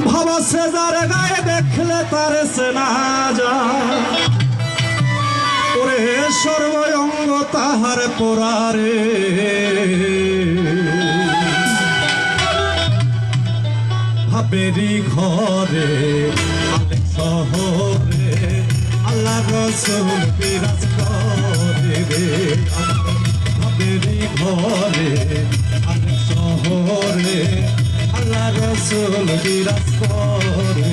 ভাবা সে যার গায়ে দেখলে তার সেনা যায় ওরে সর্ব অঙ্গ তাহার পোড়ারে ভাবেরি ঘরে আলেক শহরে আল্লাহ রসুল বিরাজ করে রে ভাবেরি ঘরে আলেক শহরে আল্লাহ রসুল বিরাজ করে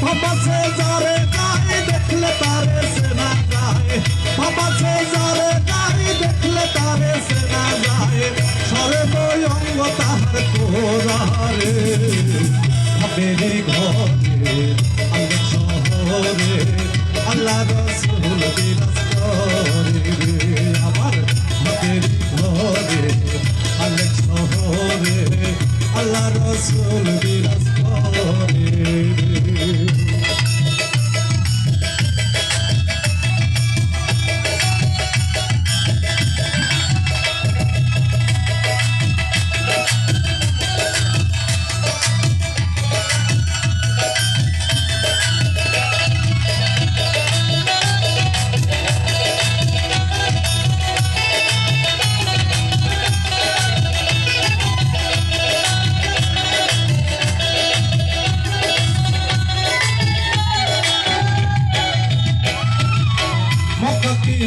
বাবা সে যারে গায়ে দেখলে তারে সেনা যায় বাবা সে যারে গায়ে দেখলে তারে সেনা যায় সর্ব অঙ্গ তাহার কোরারে ভাবেরি ঘরে আলেক শহরে আল্লাহ রসুল বিরাজ করে আমার ভাবেরি ঘরে আলেক শহরে আল্লাহ রসুল বিরাজ করে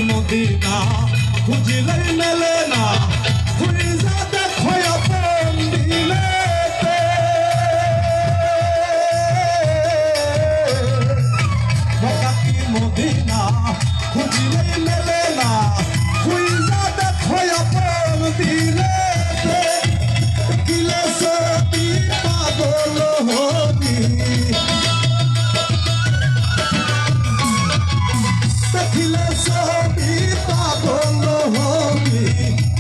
মদিনা খুঁজলে মেলে না খুঁজা দেখো আপন দিলেতে মক্কা মদিনা খুঁজলে মেলে না খুঁজা দেখো আপন দিলেতে দিলে সবই পাগল হবি দেখিলে সবই পাগল হবি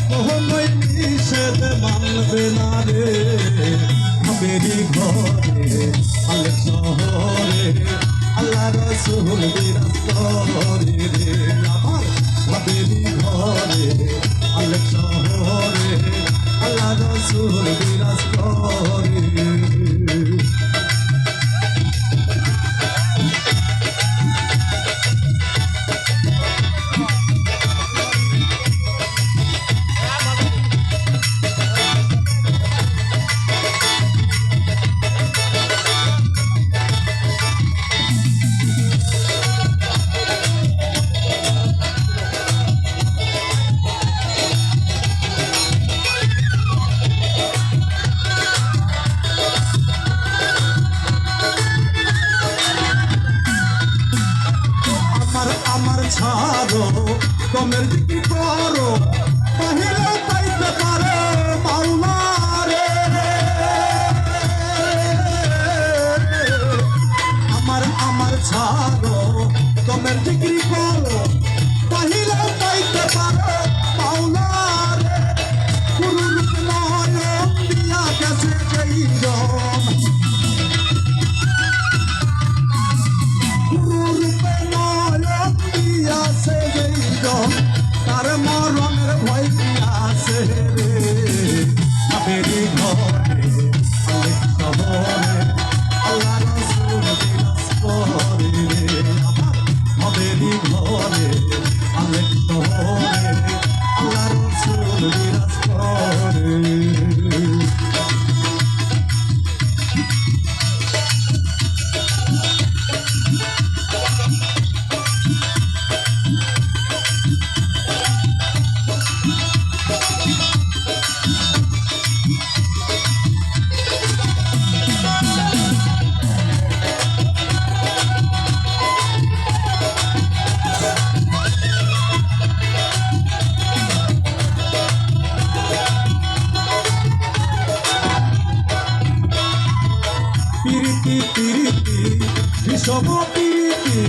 কোহনই নিষেধ মানবে না রে ভাবেরি ঘরে আলেক শহরে আল্লাহ রসুল বিরাজ করে রে আমার ভাবেরি ঘরে আলেক শহরে আল্লাহ রসুল বিরাজ করে আমার ছাড়ো তোমের দিকে করো তাহলে পাইতে পারে মাওলা রে আমার ছাড়ো তোমের দিকে করো তাহলে পাইতে পারে মাওলা রে গুরু রূপ নয়ন দিয়া গেছে যেই রম গুরু রূপে তার মরণের ভয় আছে রে ভাবেরি ঘরে আলেক শহরে আল্লাহ রসুল বিরাজ করে আমার ভাবেরি ঘরে আলেক শহরে আল্লাহ রসুল বিরাজ করে পিরিতি বিষম পিরিতি